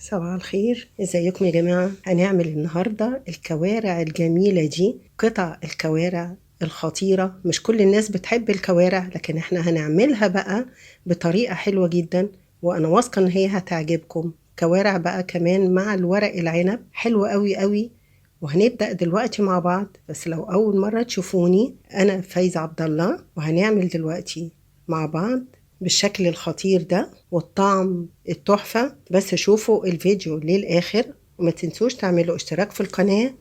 صباح الخير، ازيكم يا جماعة؟ هنعمل النهاردة الكوارع الجميلة دي، قطع الكوارع الخطيرة. مش كل الناس بتحب الكوارع، لكن احنا هنعملها بقى بطريقة حلوة جدا، وانا واثقة ان هي هتعجبكم. كوارع بقى كمان مع الورق العنب حلوة قوي قوي. وهنبدأ دلوقتي مع بعض. بس لو أول مرة تشوفوني، أنا فايزة عبد الله، وهنعمل دلوقتي مع بعض بالشكل الخطير ده والطعم التحفة. بس شوفوا الفيديو للآخر، وما تنسوش تعملوا اشتراك في القناة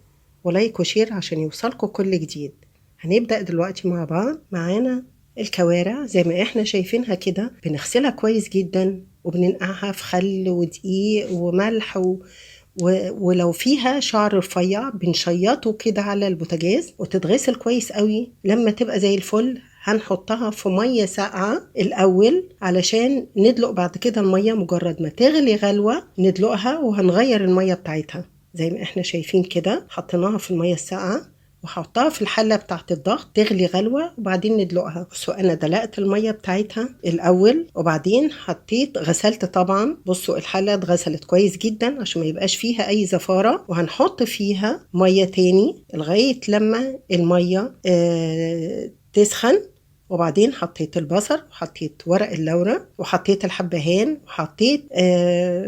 ولايك وشير عشان يوصلكم كل جديد. هنبدأ دلوقتي مع بعض. معانا الكوارع زي ما احنا شايفينها كده، بنغسلها كويس جدا وبننقعها في خل ودقيق وملح ولو فيها شعر رفيع بنشيطه كده على البوتاجاز وتتغسل كويس قوي. لما تبقى زي الفل هنحطها في مية ساقعة الأول علشان ندلق بعد كده المية. مجرد ما تغلي غلوة ندلقها، وهنغير المية بتاعتها زي ما احنا شايفين كده. حطيناها في المية الساقعة وحطها في الحلة بتاعت الضغط تغلي غلوة، وبعدين ندلقها. بصوا أنا دلقت المية بتاعتها الأول، وبعدين غسلت طبعا. بصوا الحلة اتغسلت كويس جدا عشان ما يبقاش فيها أي زفارة. وهنحط فيها مية تاني لغاية لما المية تسخن. وبعدين حطيت البصل وحطيت ورق اللورة وحطيت الحبهان وحطيت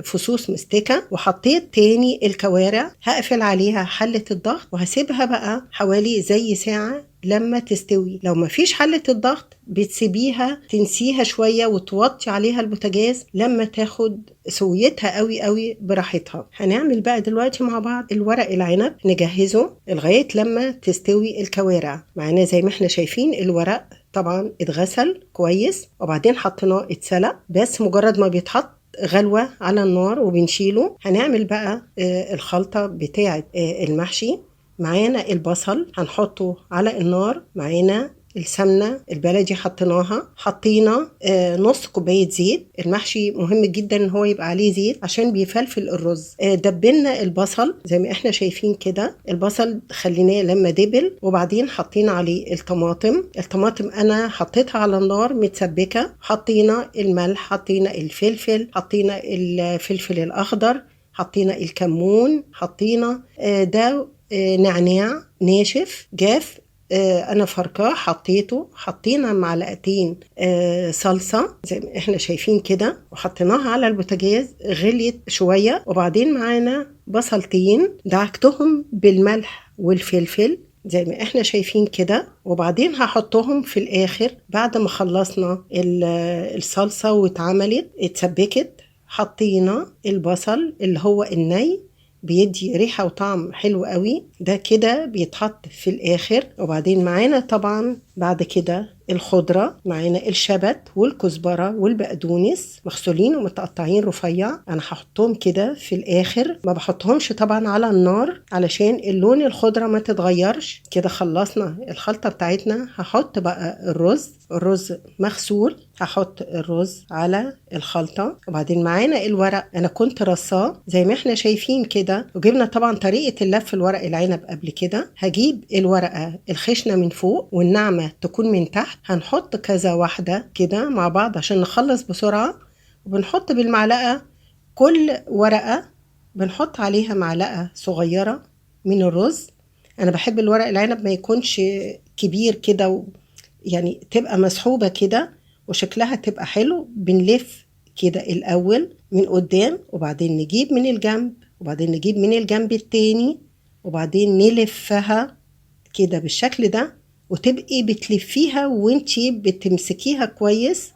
فصوص مستكة وحطيت تاني الكوارع. هقفل عليها حلة الضغط وهسيبها بقى حوالي زي ساعة لما تستوي. لو ما فيش حلة الضغط بتسيبيها تنسيها شوية وتوطي عليها البوتاجاز لما تاخد سويتها قوي قوي براحتها. هنعمل بقى دلوقتي مع بعض الورق العنب، نجهزه لغاية لما تستوي الكوارع. معانا زي ما احنا شايفين الورق طبعا اتغسل كويس، وبعدين حطيناه اتسلق. بس مجرد ما بيتحط غلوة على النار وبنشيله. هنعمل بقى الخلطة بتاعة المحشي. معانا البصل هنحطه على النار، معانا السمنة البلدي حطينا نص كوباية زيت. المحشي مهم جدا ان هو يبقى عليه زيت عشان بيفلفل الرز. دبلنا البصل زي ما احنا شايفين كده. البصل خليناه لما دبل، وبعدين حطينا عليه الطماطم انا حطيتها على النار متسبكة. حطينا الملح، حطينا الفلفل، حطينا الفلفل الاخضر، حطينا الكمون، حطينا ده نعناع ناشف جاف انا فركاه حطيته. حطينا معلقتين صلصة زي ما احنا شايفين كده، وحطيناها على البوتاجاز غليت شوية. وبعدين معانا بصلتين دعكتهم بالملح والفلفل زي ما احنا شايفين كده. وبعدين هحطهم في الاخر بعد ما خلصنا الصلصة واتعملت اتسبكت. حطينا البصل اللي هو الني، بيدي ريحة وطعم حلو قوي. ده كده بيتحط في الآخر. وبعدين معانا طبعا بعد كده الخضرة، معانا الشبت والكزبرة والبقدونس مغسولين ومتقطعين رفيع. أنا هحطهم كده في الآخر، ما بحطهمش طبعا على النار علشان اللون الخضرة ما تتغيرش. كده خلصنا الخلطة بتاعتنا. هحط بقى الرز مغسول. هحط الرز على الخلطة. وبعدين معانا الورق، أنا كنت رصاه زي ما احنا شايفين كده، وجبنا طبعا طريقة اللف الورق العنب قبل كده. هجيب الورقة الخشنة من فوق والناعمة تكون من تحت. هنحط كذا واحدة كده مع بعض عشان نخلص بسرعة. وبنحط بالمعلقة كل ورقة، بنحط عليها معلقة صغيرة من الرز. أنا بحب الورق العنب ما يكونش كبير كده، يعني تبقى مسحوبة كده وشكلها تبقى حلو. بنلف كده الأول من قدام، وبعدين نجيب من الجنب، وبعدين نجيب من الجنب التاني، وبعدين نلفها كده بالشكل ده. وتبقي بتلفيها وانتي بتمسكيها كويس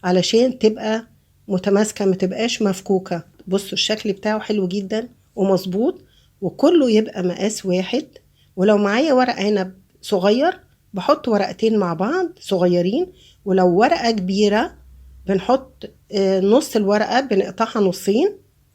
علشان تبقى متماسكة، ما تبقاش مفكوكة. بصوا الشكل بتاعه حلو جدا ومظبوط، وكله يبقى مقاس واحد. ولو معايا ورق عنب صغير بحط ورقتين مع بعض صغيرين، ولو ورقة كبيرة بنحط نص الورقة بنقطعها نصين،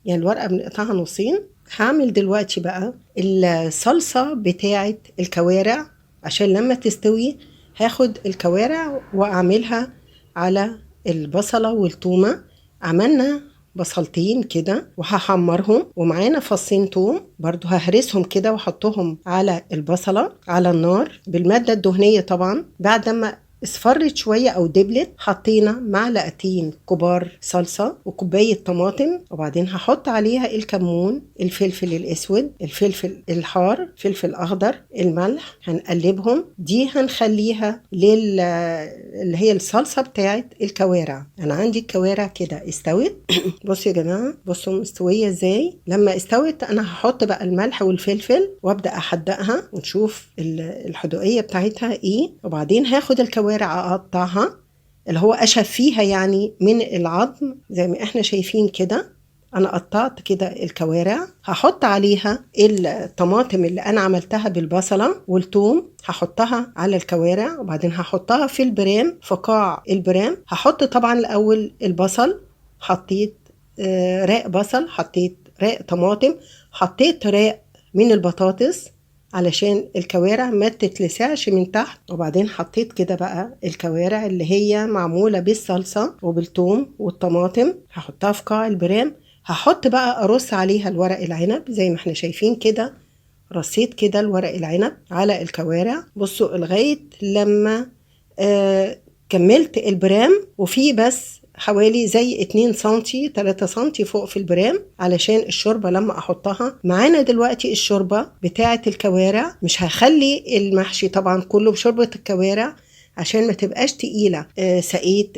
يعني الورقة بنقطعها نصين. هعمل دلوقتي بقى الصلصة بتاعة الكوارع عشان لما تستوي هاخد الكوارع واعملها على البصلة والثومة. عملنا بصلتين كده وهحمرهم، ومعانا فصين توم برضو ههرسهم كده واحطهم على البصلة على النار بالمادة الدهنية طبعا. بعد ما اصفرت شوية او دبلت، حطينا معلقتين كبار صلصة وكوباية طماطم، وبعدين هحط عليها الكمون، الفلفل الاسود، الفلفل الحار، فلفل اخضر، الملح. هنقلبهم. دي هنخليها اللي هي الصلصة بتاعت الكوارع. انا عندي الكوارع كده استوت. بصوا يا جماعة، بصوا مستوية ازاي. لما استوت انا هحط بقى الملح والفلفل وابدأ احدقها ونشوف الحدوقية بتاعتها ايه. وبعدين هاخد الكوارع اقطعها، اللي هو اشف فيها يعني من العظم زي ما احنا شايفين كده. انا قطعت كده الكوارع، هحط عليها الطماطم اللي انا عملتها بالبصلة والثوم، هحطها على الكوارع. وبعدين هحطها في البرام، في قاع البرام. هحط طبعا الاول البصل، حطيت راق بصل، حطيت راق طماطم، حطيت راق من البطاطس علشان الكوارع ما تتلسعش من تحت. وبعدين حطيت كده بقى الكوارع اللي هي معمولة بالصلصة وبالثوم والطماطم، هحطها في قاع البرام. هحط بقى ارص عليها الورق العنب زي ما احنا شايفين كده. رصيت كده الورق العنب على الكوارع. بصوا لغاية لما كملت البرام، وفي بس حوالي زي 2 سنتي 3 سنتي فوق في البرام علشان الشوربة لما احطها معانا. دلوقتي الشوربة بتاعة الكوارع مش هخلي المحشي طبعا كله بشوربة الكوارع عشان ما تبقاش تقيلة. سقيت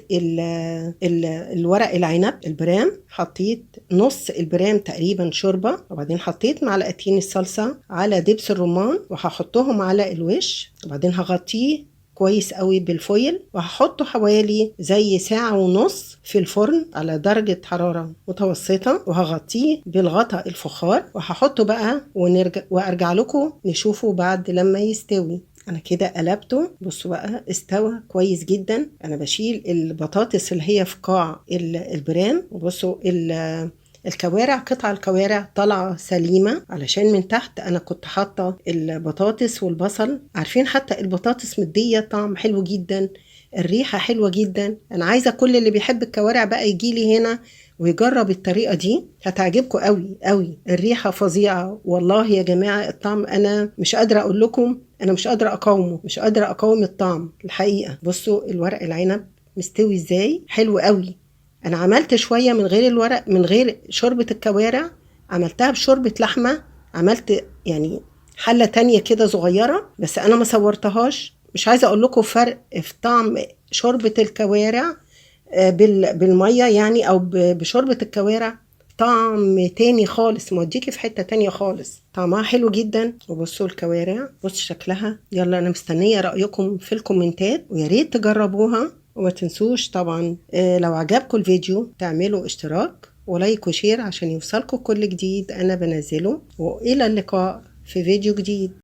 الورق العنب البرام، حطيت نص البرام تقريبا شوربة، وبعدين حطيت معلقتين الصلصة على دبس الرمان وهحطهم على الوش. وبعدين هغطيه كويس قوي بالفويل، وهحطه حوالي زي ساعة ونص في الفرن على درجة حرارة متوسطة، وهغطيه بالغطاء الفخار وهحطه بقى وارجع لكم نشوفه بعد لما يستوي. انا كده قلبته. بصوا بقى استوى كويس جدا. انا بشيل البطاطس اللي هي في قاع البرام، وبصوا الكوارع، قطع الكوارع طالعه سليمه علشان من تحت انا كنت حاطه البطاطس والبصل. عارفين حتى البطاطس مديه طعم حلو جدا، الريحه حلوه جدا. انا عايزه كل اللي بيحب الكوارع بقى يجي لي هنا ويجرب الطريقه دي، هتعجبكم قوي قوي. الريحه فظيعه والله يا جماعه. الطعم انا مش قادره اقول لكم، انا مش قادره اقاومه، مش قادره اقاوم الطعم الحقيقه. بصوا الورق العنب مستوي ازاي، حلو قوي. انا عملت شويه من غير الورق، من غير شوربه الكوارع، عملتها بشوربه لحمه. عملت يعني حله تانية كده صغيره، بس انا ما صورتهاش. مش عايزه اقول لكم فرق في طعم شوربه الكوارع بالميه يعني، او بشوربه الكوارع. طعم تاني خالص، موديكي في حته تانية خالص. طعمها حلو جدا. وبصوا الكوارع، بص شكلها. يلا انا مستنيه رايكم في الكومنتات، ويا ريت تجربوها. وما تنسوش طبعا لو عجبكم الفيديو تعملوا اشتراك ولايك وشير عشان يوصلكم كل جديد انا بنزله. والى اللقاء في فيديو جديد.